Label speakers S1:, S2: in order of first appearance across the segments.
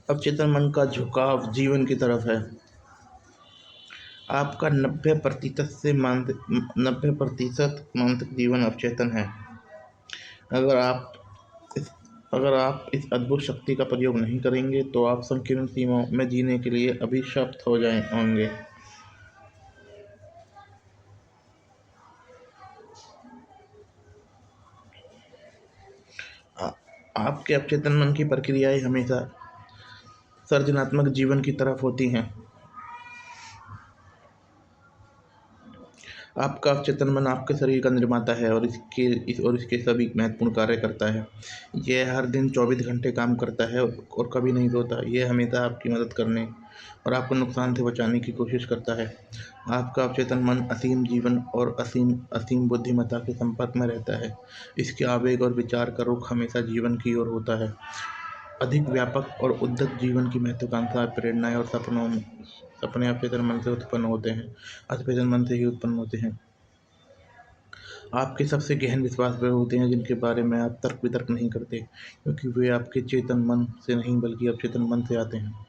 S1: अवचेतन मन का झुकाव जीवन की तरफ है। आपका 90% मानसिक जीवन अवचेतन है। अगर आप इस अगर आप इस अद्भुत शक्ति का प्रयोग नहीं करेंगे तो आप संकीर्ण सीमाओं में जीने के लिए अभिशप्त हो जाए होंगे। आ- आपके अवचेतन मन की प्रक्रियाएं हमेशा सृजनात्मक जीवन की तरफ होती हैं। आपका अवचेतन मन आपके शरीर का निर्माता है और इसके सभी महत्वपूर्ण कार्य करता है। यह हर दिन 24 घंटे काम करता है और कभी नहीं सोता। यह हमेशा आपकी मदद करने और आपको नुकसान से बचाने की कोशिश करता है। आपका अवचेतन मन असीम जीवन और असीम असीम बुद्धिमत्ता के संपर्क में रहता है। इसके आवेग और विचार का रुख हमेशा जीवन की ओर होता है। अधिक व्यापक और उद्यत जीवन की महत्वाकांक्षा, प्रेरणाएं और सपने अवचेतन मन से उत्पन्न होते हैं। अवचेतन मन से ही उत्पन्न होते हैं। आपके सबसे गहन विश्वास वे होते हैं जिनके बारे में आप तर्क वितर्क नहीं करते, क्योंकि वे आपके चेतन मन से नहीं बल्कि अवचेतन मन से आते हैं।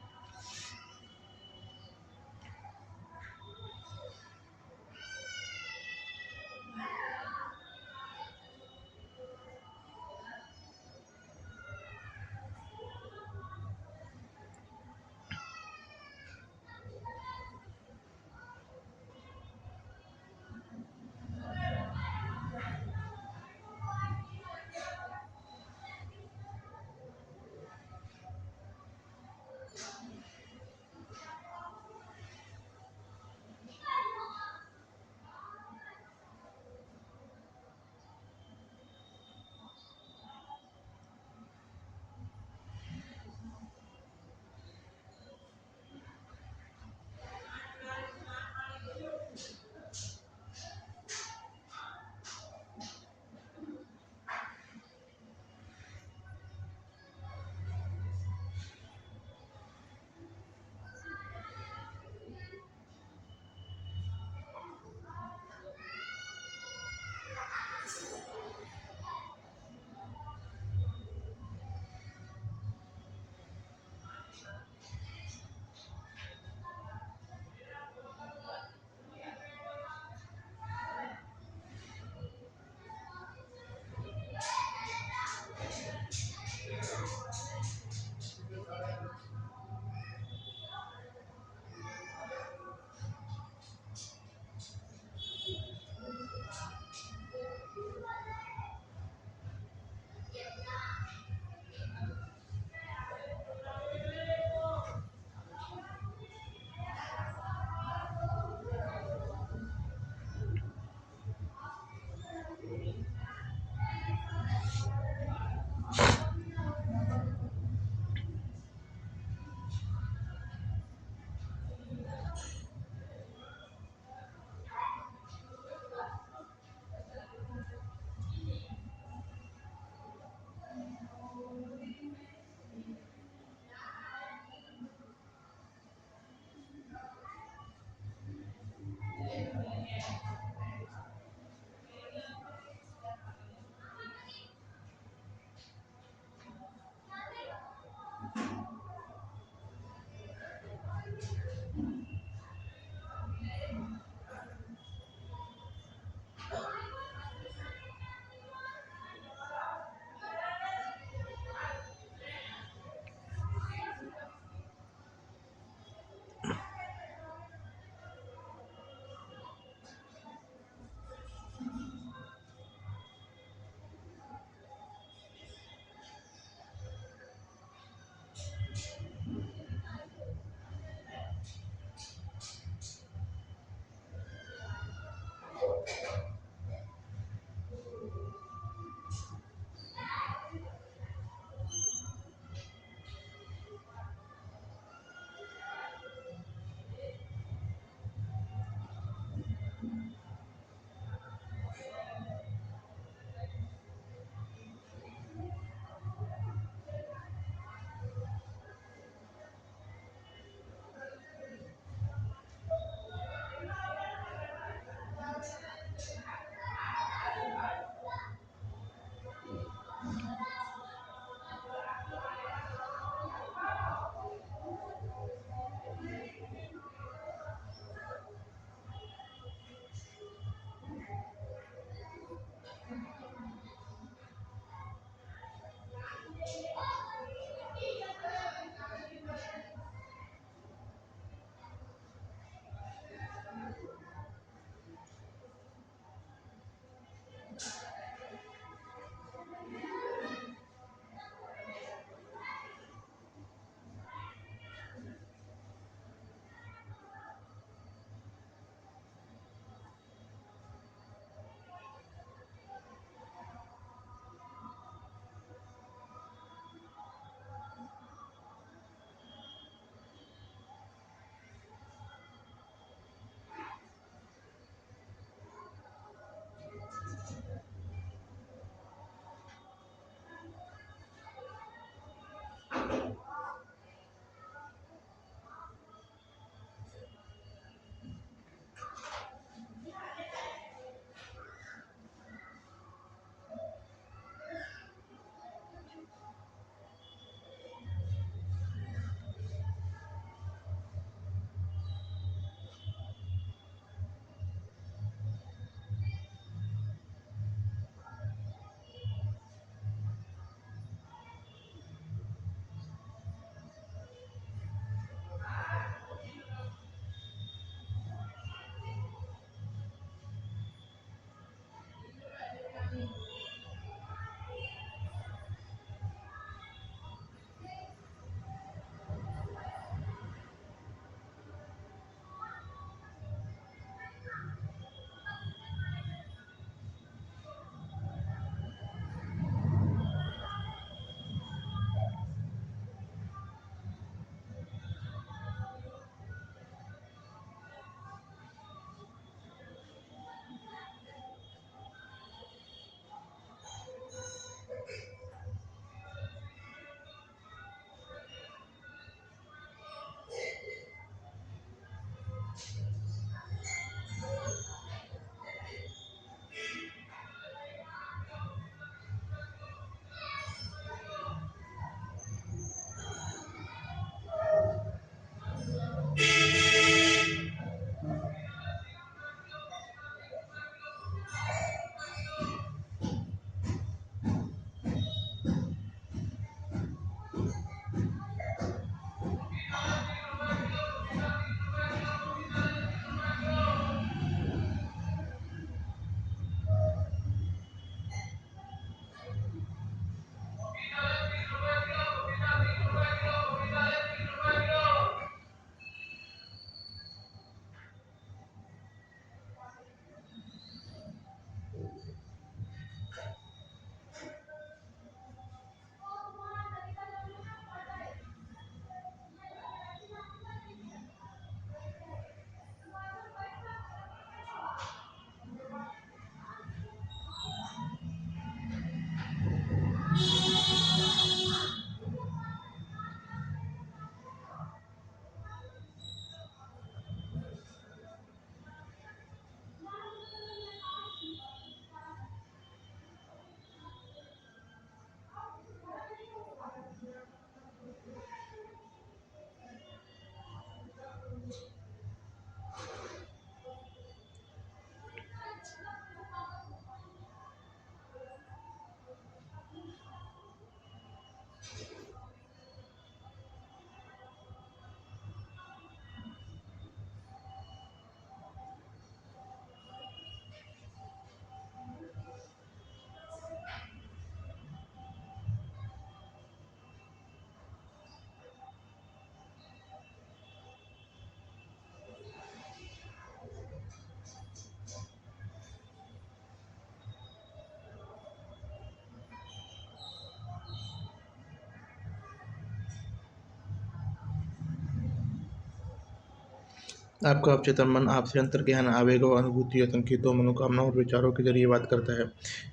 S1: आपका अवचेतन मन आपसे अंतर्ज्ञान, आवेगों, अनुभूतियों, संकेतों, मनोकामनाओं और विचारों के जरिए बात करता है।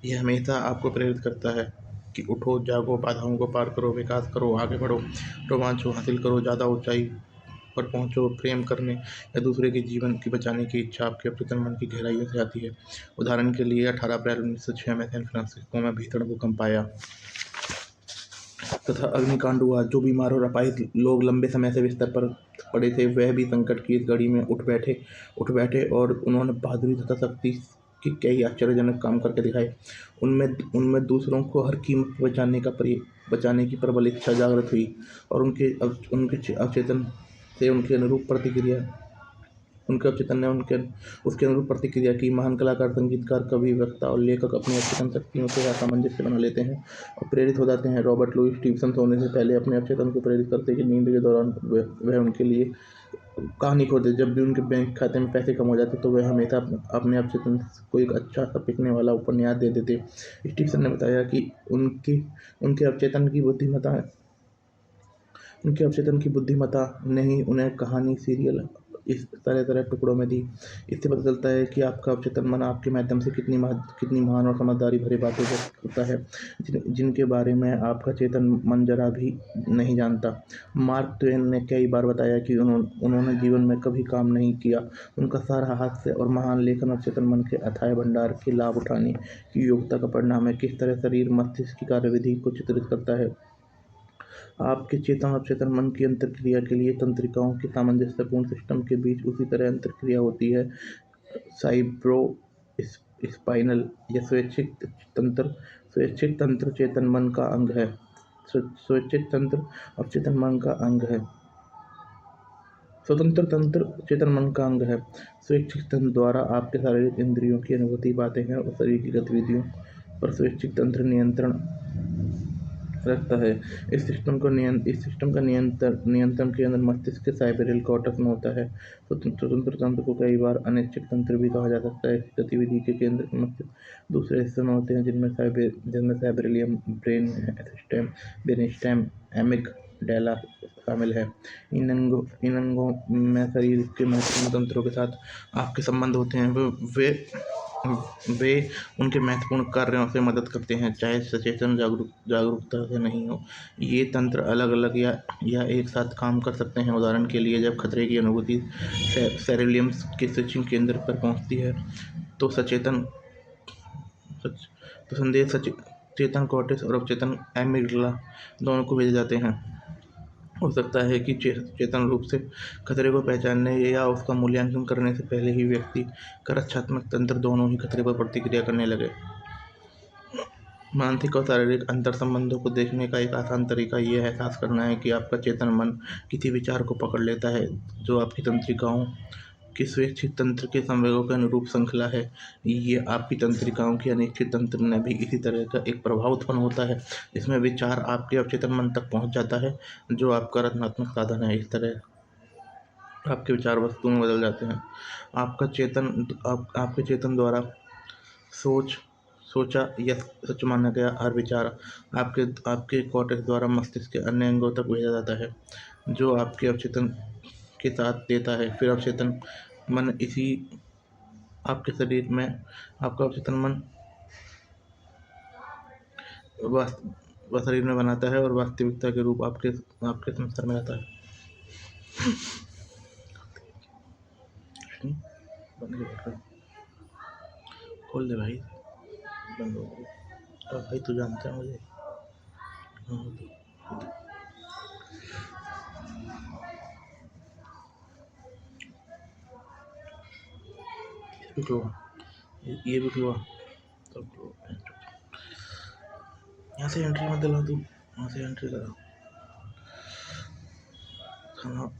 S1: यह हमेशा आपको प्रेरित करता है कि उठो, जागो, बाधाओं को पार करो, विकास करो, आगे बढ़ो, रोमांच को हासिल करो, ज़्यादा ऊंचाई पर पहुंचो। प्रेम करने या दूसरे के जीवन की बचाने की इच्छा आपके अवचेतन मन की गहराइयों से आती है। उदाहरण के लिए 18 अप्रैल 1906 में सैन फ्रांसिस्को में भीषण भूकंप आया तथा अग्निकांड हुआ। जो बीमार और अपाहिज लोग लंबे समय से बिस्तर पर पड़े थे, वह भी संकट की इस घड़ी में उठ बैठे और उन्होंने बहादुरी तथा शक्ति के कई आश्चर्यजनक काम करके दिखाए। उनमें उनमें दूसरों को हर कीमत पर बचाने की प्रबल इच्छा जागृत हुई और उनके अवचेतन से उनके अवचेतन ने उनके उसके अनुरूप प्रतिक्रिया की। महान कलाकार, संगीतकार, कवि, वक्ता और लेखक अपनी अवचेतन शक्तियों से सामंजस्य बना लेते हैं और प्रेरित हो जाते हैं। रॉबर्ट लुई स्टीवंसन सोने से पहले अपने अवचेतन को प्रेरित करते कि नींद के दौरान वह उनके लिए कहानी खोदे। जब भी उनके बैंक खाते में पैसे कम हो जाते तो वह हमेशा अपने अवचेतन को एक अच्छा सा पिकने वाला उपन्यास दे देते। स्टीवंसन ने बताया कि उनके अवचेतन की बुद्धिमत्ता ने ही उन्हें कहानी सीरियल इस तरह टुकड़ों में दी। इससे पता चलता है कि आपका अवचेतन मन आपके माध्यम से कितनी महान और समझदारी भरी बातें व्यक्त करता है, जिनके बारे में आपका चेतन मन जरा भी नहीं जानता। मार्क ट्वेन ने कई बार बताया कि उन्होंने जीवन में कभी काम नहीं किया। उनका सारा हास्य और महान लेखन अवचेतन मन के अथाह भंडार के लाभ उठाने की योग्यता का परिणाम है। किस तरह शरीर मस्तिष्क की कार्यविधि को चित्रित करता है। आपके चेतन और अवचेतन मन की अंतर्क्रिया के लिए तंत्रिकाओं के सामंजस्यपूर्ण सिस्टम के बीच उसी तरह अंतर्क्रिया होती है। साइब्रो स्पाइनल या स्वैच्छिक तंत्र चेतन मन का अंग है। स्वैच्छिक तंत्र अवचेतन मन का अंग है। स्वतंत्र तंत्र चेतन मन का अंग है। स्वैच्छिक तंत्र द्वारा आपके शारीरिक इंद्रियों की अनुभूति पाते हैं और शरीर की गतिविधियों पर स्वैच्छिक तंत्र नियंत्रण रखता है। इस सिस्टम का नियंत्रण केंद्र मस्तिष्क के साइबेरियल कॉर्टेक्स में होता है। स्वतंत्र तंत्र को कई बार अनिश्चित तंत्र भी कहा जा सकता है। इस गतिविधि के केंद्र के मस्तिष्क दूसरे हिस्से में होते हैं, जिनमें साइबेरियम, ब्रेनस्टेम, एमिगडाला शामिल है। इन अंगों में शरीर के महत्वपूर्ण तंत्रों के साथ आपके संबंध होते हैं। वे उनके महत्वपूर्ण कार्यों से मदद करते हैं, चाहे सचेतन जागरूकता से नहीं हो। ये तंत्र अलग-अलग या एक साथ काम कर सकते हैं। उदाहरण के लिए, जब खतरे की अनुभूति सेरेलियम के स्विचिंग केंद्र पर पहुंचती है, तो संदेश चेतन कॉर्टेक्स और अवचेतन एमिगडाला दोनों को भेजे जाते हैं। हो सकता है कि चेतन रूप से खतरे को पहचानने या उसका मूल्यांकन करने से पहले ही व्यक्ति का रक्षात्मक तंत्र दोनों ही खतरे पर प्रतिक्रिया करने लगे। मानसिक और शारीरिक अंतर संबंधों को देखने का एक आसान तरीका यह एहसास करना है कि आपका चेतन मन किसी विचार को पकड़ लेता है जो आपकी तंत्रिकाओं के स्वैच्छिक तंत्र के संवेगों के अनुरूप श्रृंखला है। ये आपकी तंत्रिकाओं के अनिश्चित तंत्र में भी इसी तरह का एक प्रभाव उत्पन्न होता है, जिसमें विचार आपके अवचेतन मन तक पहुंच जाता है, जो आपका रचनात्मक साधन है। इस तरह आपके विचार वस्तु में बदल जाते हैं। आपके चेतन द्वारा सोचा या सच माना गया हर विचार आपके कॉर्टेक्स द्वारा मस्तिष्क के अन्य अंगों तक भेजा जाता है, जो आपके अवचेतन के साथ देता है। फिर अवचेतन मन इसी आपके शरीर में आपका अवचेतन मन शरीर में बनाता है और वास्तविकता के रूप आपके संसार में आता है। बंद कर, खोल दे भाई, बंद हो गई। अब भाई तू जानता है मुझे। ये भी खुलवा, तो यहाँ से एंट्री मत दिला, तू यहाँ से एंट्री करा खाना।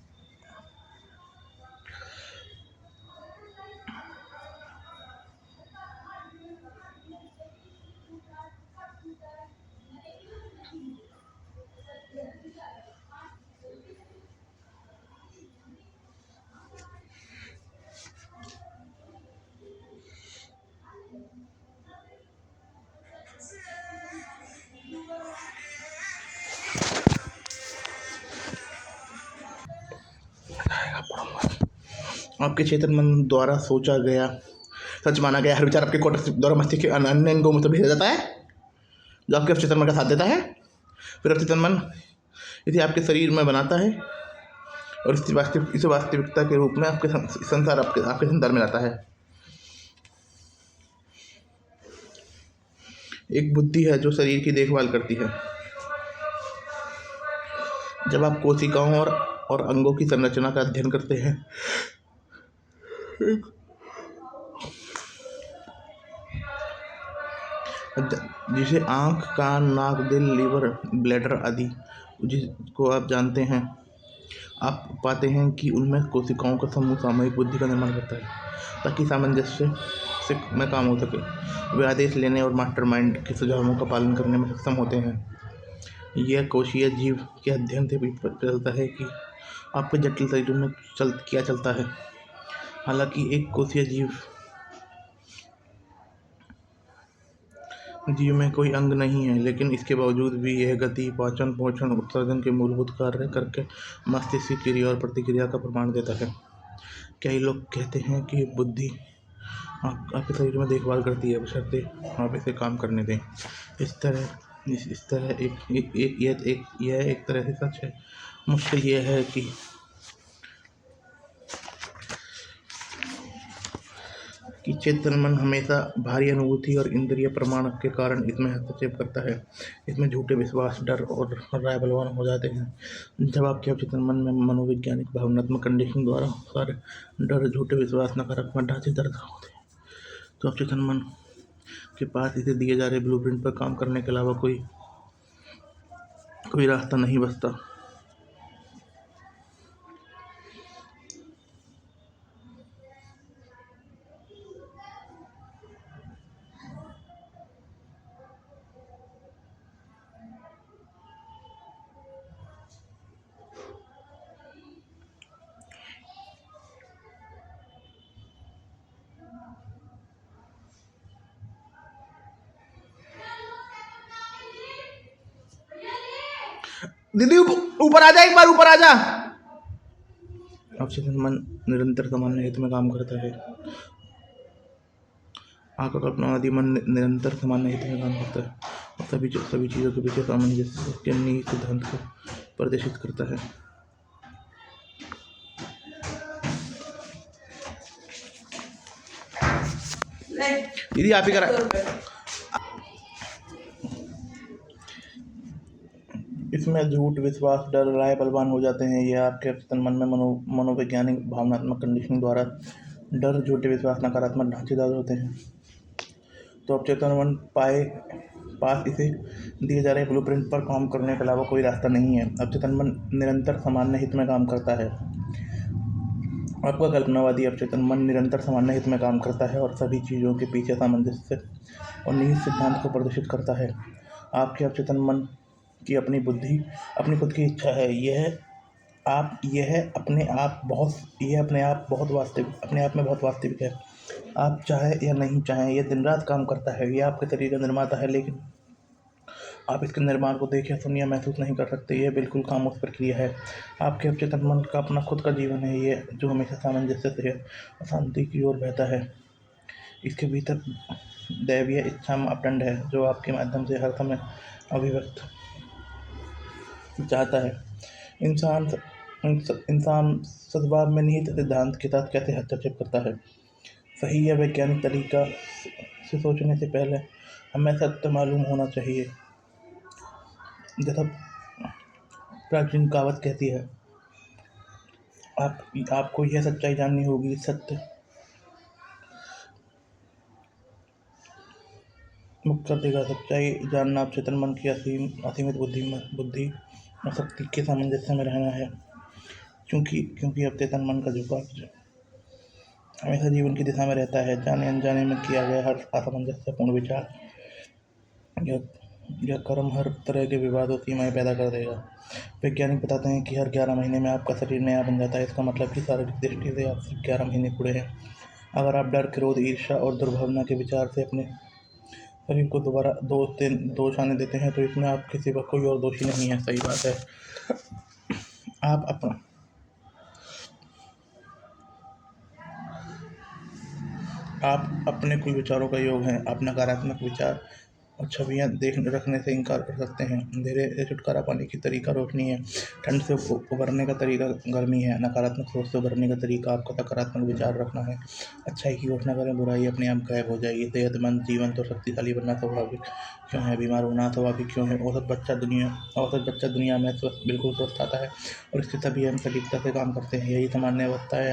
S1: आपके चेतन मन द्वारा सोचा गया सच माना गया हर विचार आपके कोटक द्वारा मस्तिष्क के अन्य अंगों में तो भेजा जाता है, जो आपके अवचेतन मन का साथ देता है। फिर अवचेतन मन इसे आपके शरीर में बनाता है और इसे वास्तविकता के रूप में आपके संसार आपके संसार में लाता है। एक बुद्धि है जो शरीर की देखभाल करती है। जब आप कोशिकाओं और अंगों की संरचना का अध्ययन करते हैं, जिसे आँख, कान, नाक, दिल, लीवर, ब्लैडर आदि जिसको आप जानते हैं, आप पाते हैं कि उनमें कोशिकाओं का समूह सामूहिक बुद्धि का निर्माण करता है ताकि सामंजस्य से में काम हो सके। वे आदेश लेने और मास्टरमाइंड के सुझावों का पालन करने में सक्षम होते हैं। यह कोशीय जीव के अध्ययन से भी पता चलता है कि आपके जटिल शरीर में क्या चलता है। हालांकि एक कोशीय जीव में कोई अंग नहीं है, लेकिन इसके बावजूद भी यह गति, पाचन, पोषण, उत्सर्जन के मूलभूत कार्य करके मस्तिष्क की क्रिया और प्रतिक्रिया का प्रमाण देता है। कई लोग कहते हैं कि बुद्धि आपके शरीर में देखभाल करती है, बशर्ते आप इसे काम करने दें। इस तरह यह एक तरह से सच है। मुश्किल यह है कि चेतन मन हमेशा भारी अनुभूति और इंद्रिय प्रमाण के कारण इसमें हस्तक्षेप करता है। इसमें झूठे विश्वास, डर और राय बलवान हो जाते हैं। जब आपके अवचेतन मन में मनोवैज्ञानिक भावनात्मक कंडीशनिंग द्वारा सारे डर, झूठे विश्वास, नकारात्मक ढांचे दर्ज होते हैं, तो अवचेतन मन के पास इसे दिए जा रहे ब्लूप्रिंट पर काम करने के अलावा कोई रास्ता नहीं बचता। दीदी ऊपर आ जा, एक बार ऊपर आ जा। अवचेतन मन निरंतर सामान्य हित में काम करता है। आकल्पनावादी मन निरंतर सामान्य हित में काम करता है और सभी चीज़ों के पीछे सामंजस्य के निहित सिद्धांत को प्रदर्शित करता है। दीदी आप ही करा। इसमें झूठ, विश्वास, डर, राय बलवान हो जाते हैं। यह आपके अवचेतन मन में मनोवैज्ञानिक भावनात्मक कंडीशनिंग द्वारा डर, झूठे विश्वास, नकारात्मक ढांचे दर्ज होते हैं। तो अवचेतन मन पास इसे दिए जा रहे ब्लूप्रिंट पर काम करने के अलावा कोई रास्ता नहीं है। अवचेतन मन निरंतर सामान्य हित में काम करता है। आपका कल्पनावादी अवचेतन मन निरंतर सामान्य हित में काम करता है और सभी चीज़ों के पीछे सामंजस्य और निहित सिद्धांत को प्रदर्शित करता है। आपके अवचेतन मन की अपनी बुद्धि, अपनी खुद की इच्छा है। यह अपने आप में बहुत वास्तविक है। आप चाहे या नहीं चाहें, यह दिन रात काम करता है। यह आपके शरीर का निर्माता है, लेकिन आप इसके निर्माण को देख या सुन या महसूस नहीं कर सकते। यह बिल्कुल खामोश प्रक्रिया है। आपके अवचेतन मन का अपना खुद का जीवन है, ये जो हमेशा सामंजस्य से और शांति की ओर बहता है। इसके भीतर दैवीय इच्छा मापदंड है जो आपके माध्यम से हर समय अभिव्यक्त चाहता है। इंसान सद्भाव में निहित सिद्धांत के साथ कैसे हस्तक्षेप करता है। सही या वैज्ञानिक तरीका से सोचने से पहले हमें सत्य मालूम होना चाहिए। जैसा प्राचीन कहावत कहती है, आपको यह सच्चाई जाननी होगी। सत्य मुक्त कर देगा। सच्चाई जानना अवचेतन मन की असीमित बुद्धि और शक्ति के सामंजस्य में रहना है। क्योंकि अवचेतन मन का झुकाव हमेशा जीवन की दिशा में रहता है। जाने अनजाने में किया गया हर असामंजस्यपूर्ण विचार यह कर्म हर तरह के विवाद और सीमाएं पैदा कर देगा। वैज्ञानिक बताते हैं कि हर 11 महीने में आपका शरीर नया बन जाता है। इसका मतलब कि शारीरिक दृष्टि से आप सिर्फ 11 महीने बूढ़े हैं। अगर आप डर, क्रोध, ईर्ष्या और दुर्भावना के विचार से अपने शरीर को दोबारा दोष आने देते हैं, तो इसमें आपके सिवा कोई और दोषी नहीं है। सही बात है। आप अपना आप अपने कुल विचारों का योग हैं। आप नकारात्मक विचार और छवियाँ देख रखने से इनकार कर सकते हैं। अंधेरे से छुटकारा पाने की तरीका रोशनी है। ठंड से उबरने का तरीका गर्मी है। नकारात्मक सोच से उबरने का तरीका आपको सकारात्मक विचार रखना है। अच्छाई की घोषणा करें, बुराई अपने आप गायब हो जाएगी। सेहतमंद जीवन तो शक्तिशाली बनना स्वाभाविक क्यों है, बीमार होना स्वाभाविक क्यों है। औसत बच्चा दुनिया में बिल्कुल स्वस्थ आता है और इससे तभी हम सटीकता से काम करते हैं। यही सामान्य अवस्था है।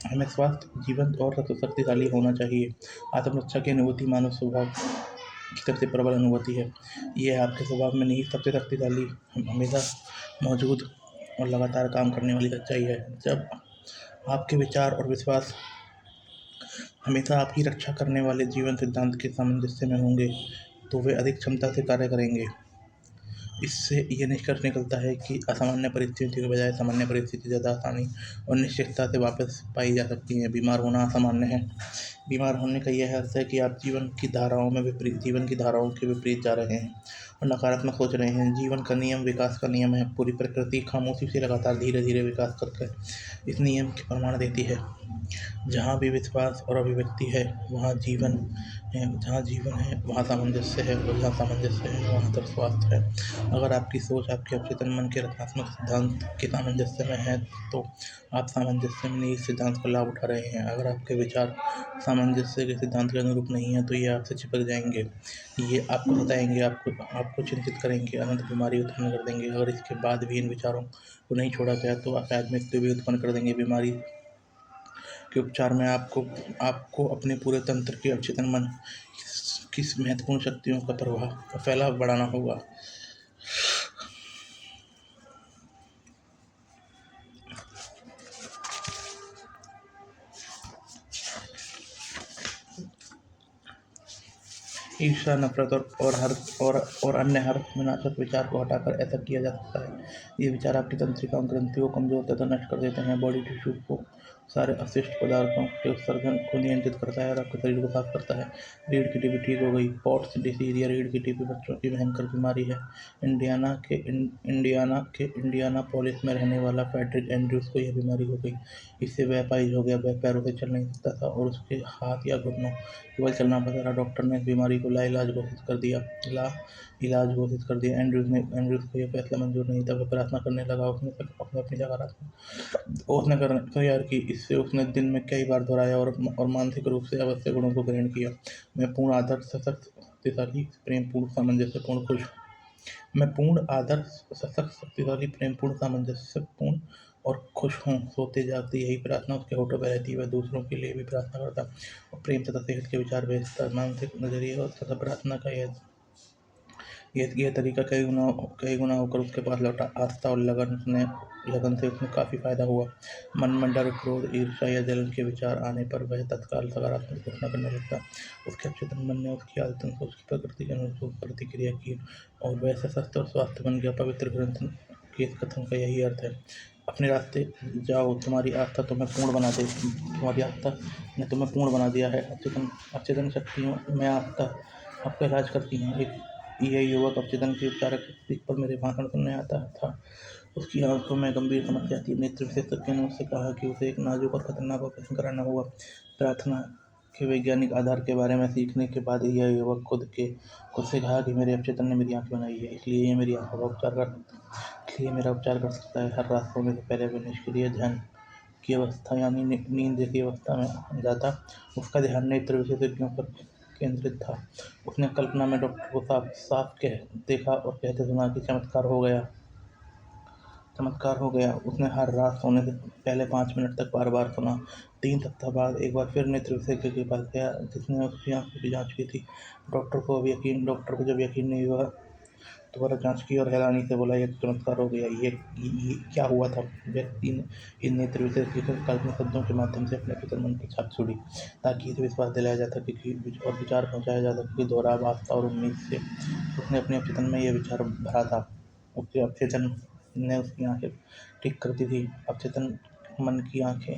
S1: हमें स्वस्थ, जीवंत और शक्तिशाली होना चाहिए। आत्मरक्षा की अनुभूति मानव स्वभाव की सबसे प्रबल अनुभूति है। ये आपके स्वभाव में नहीं, सबसे शक्तिशाली, हमेशा मौजूद और लगातार काम करने वाली सच्चाई है। जब आपके विचार और विश्वास हमेशा आपकी रक्षा करने वाले जीवन सिद्धांत के सामंजस्य में होंगे, तो वे अधिक क्षमता से कार्य करेंगे। इससे ये निष्कर्ष निकलता है कि असामान्य परिस्थितियों के बजाय सामान्य परिस्थिति ज़्यादा आसानी और निश्चितता से वापस पाई जा सकती हैं। बीमार होना असामान्य है। बीमार होने का यह अर्थ है कि आप जीवन की धाराओं के विपरीत जा रहे हैं और नकारात्मक सोच रहे हैं। जीवन का नियम विकास का नियम है। पूरी प्रकृति खामोशी से लगातार धीरे धीरे विकास करके इस नियम के प्रमाण देती है। जहाँ भी विश्वास और अभिव्यक्ति है, वहाँ जीवन है। जहाँ जीवन है, वहाँ सामंजस्य है, और जहाँ सामंजस्य है, वहाँ तक स्वास्थ्य है। अगर आपकी सोच आपके अवचेतन मन के रचनात्मक सिद्धांत के सामंजस्य में है, तो आप सामंजस्य में इस सिद्धांत का लाभ उठा रहे हैं। अगर आपके विचार सामंजस्य के सिद्धांत के अनुरूप नहीं है, तो ये आपसे चिपक जाएंगे। ये आपको सताएंगे, आपको चिंतित करेंगे, अनंत बीमारी उत्पन्न कर देंगे। अगर इसके बाद भी इन विचारों को नहीं छोड़ा गया, तो शायद मृत्यु भी उत्पन्न कर देंगे। बीमारी के उपचार में आपको अपने पूरे तंत्र के अवचेतन मन की महत्वपूर्ण शक्तियों का फैलाव बढ़ाना होगा। ईर्ष्या, नफरत और अन्य हर विनाशक विचार को हटाकर ऐसा किया जा सकता है। ये विचार आपकी तंत्रिकाओं, ग्रंथियों को कमजोर तथा नष्ट कर देते हैं। बॉडी टिश्यू को सारे अपशिष्ट पदार्थों के उत्सर्जन को नियंत्रित करता है और आपके शरीर को साफ करता है। रीढ़ की टीबी ठीक हो गई। पॉट्स डिसीज या रीढ़ की टीबी बच्चों की भयंकर बीमारी है। इंडियानापोलिस में रहने वाला फ्रेडरिक एंड्रयूज को यह बीमारी हो गई। इससे वह अपाहिज हो गया। वह पैरों से चल नहीं सकता था और उसके हाथ या घुटनों केवल चलना पड़ता था। डॉक्टर ने इस बीमारी को लाइलाज घोषित कर दिया। एंड्रयूज को यह फैसला मंजूर नहीं था। वह प्रार्थना करने लगा। उसने अपनी सकारात्मक उसने करने तैयार की। इससे उसने दिन में कई बार दोहराया और मानसिक रूप से आवश्यक गुणों को ग्रहण किया। मैं पूर्ण आदर्श, सशक्त, शक्तिशाली, प्रेमपूर्ण, सामंजस्यपूर्ण, खुश मैं पूर्ण आदर्श, सशक्त, शक्तिशाली, प्रेमपूर्ण, सामंजस्यपूर्ण और खुश हूँ। सोते जागते यही प्रार्थना उसके होठों पर रहती। वह दूसरों के लिए भी प्रार्थना करता और प्रेम तथा सेहत के विचार भेजता। मानसिक नजरिए और तथा प्रार्थना का यह तरीका कई गुना होकर उसके पास लौटा। आस्था और लगन से उसमें काफ़ी फायदा हुआ। मन में डर, क्रोध, ईर्ष्या या जलन के विचार आने पर वह तत्काल सकारात्मक घोषणा करने लगता। उसके अवचेतन मन ने उसकी आदतों को उसकी प्रकृति के अनुरूप प्रतिक्रिया की और वह सशक्त और स्वास्थ्य बन गया। पवित्र ग्रंथ के इस कथन का यही अर्थ है। अपने रास्ते जाओ, तुम्हारी आस्था तुम्हें पूर्ण बना दे तुम्हारी आस्था ने तुम्हें पूर्ण बना दिया है। अवचेतन शक्तियों में आस्था आपका इलाज करती हैं। यह युवक अवचेतन के उपचारक पर मेरे भाषण सुनने आता था। उसकी आंखों में गंभीर समस्या थी। नेत्र विशेषज्ञ ने उससे कहा कि उसे एक नाजुक और खतरनाक ऑपरेशन कराना होगा। प्रार्थना के वैज्ञानिक आधार के बारे में सीखने के बाद यह युवक खुद से कहा कि मेरे अवचेतन ने मेरी आंखें बनाई है, इसलिए ये मेरा उपचार कर सकता है। हर रात सोने से पहले वह निष्क्रिय ध्यान की अवस्था यानी नींद जैसी अवस्था में जाता। उसका ध्यान नेत्र विशेषज्ञों पर केंद्रित था। उसने कल्पना में डॉक्टर को साफ साफ देखा और कहते सुना कि चमत्कार हो गया। उसने हर रात सोने से पहले 5 मिनट तक बार बार सुना। 3 सप्ताह बाद एक बार फिर नेत्र विशेषज्ञ के पास गया, जिसने उसकी आंखों की जांच की थी। डॉक्टर को जब यकीन नहीं हुआ, दोबारा जांच की और हैरानी से बोला, यह तो चमत्कार हो गया। ये क्या हुआ था? व्यक्ति ने इन नेत्र विशेषज्ञ के काल्पनिक शब्दों के माध्यम से अपने भीतर मन की छाप छोड़ी, ताकि इसे विश्वास दिलाया जा सके और विचार पहुंचाया जा सके कि दोहराव, आस्था और उम्मीद से उसने अपने अवचेतन में यह विचार भरा था। उसके अवचेतन ने उसकी आंखें ठीक कर दी थी। अवचेतन मन की आंखें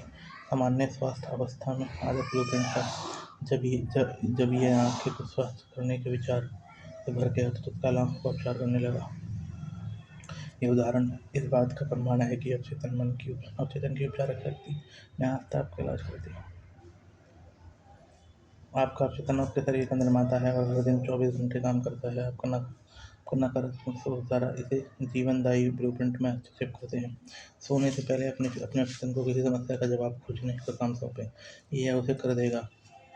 S1: सामान्य स्वास्थ्य अवस्था में आदत ब्लूप्रिंट था। जब ये आंखें को स्वस्थ करने के विचार से भर गया, तो तत्काल आंखों का उपचार करने लगा। ये उदाहरण इस बात का प्रमाण है कि अवचेतन की उपचारक शक्ति में आस्था आपका इलाज करती है। आपका चेतन आपके शरीर का निर्माता है और हर दिन 24 घंटे काम करता है। आपको नकारात्मक सोच द्वारा इसे जीवनदायी ब्लूप्रिंट में हस्तक्षेप करते हैं। सोने से पहले अपने अपने चेतन को किसी समस्या का जवाब खोजने का काम सौंपें, यह उसे कर देगा।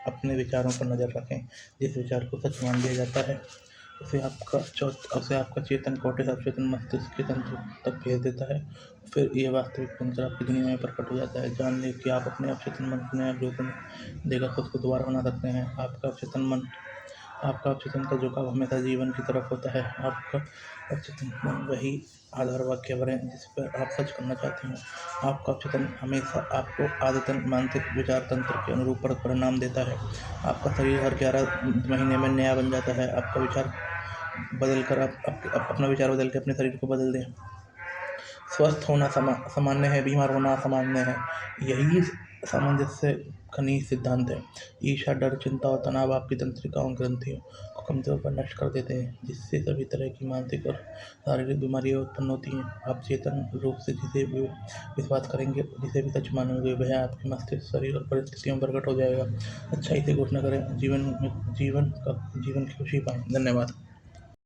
S1: अपने विचारों पर नज़र रखें, जिस विचार को सच मान लिया जाता है उसे आपका चेतन कोटिस अवचेतन मस्तिष्क के तंत्र तक भेज देता है। फिर ये वास्तविक तंत्र आपकी दुनिया में प्रकट हो जाता है। जान लें कि आप अपने अवचेतन मन को नया ब्लूप्रिंट देकर खुद को दोबारा बना सकते हैं। आपका अवचेतन का झुकाव हमेशा जीवन की तरफ होता है। आपका अवचेतन मन वही आधार वाक्य भरें जिस पर आप सच करना चाहते हैं। आपका अवचेतन हमेशा आपको आदतन मानसिक विचार तंत्र के अनुरूप परिणाम देता है। आपका शरीर हर 11 महीने में नया बन जाता है। आपका विचार बदल कर आप अपना विचार बदल के अपने शरीर को बदल दें। स्वस्थ होना सामान्य है, बीमार होना असामान्य है। यही सामंजस्य खनिज सिद्धांत है। ईर्ष्या, डर, चिंता और तनाव आपकी तंत्रिकाओं ग्रंथियों को कमजोर पर नष्ट कर देते हैं, जिससे सभी तरह की मानसिक और शारीरिक बीमारियां उत्पन्न होती हैं। आप चेतन रूप से जिसे भी विश्वास करेंगे, जिसे भी सच मानेंगे, वह आपके मस्तिष्क, शरीर और परिस्थितियों में प्रकट हो जाएगा। अच्छाई से घोषणा करें, जीवन की खुशी पाएं। धन्यवाद।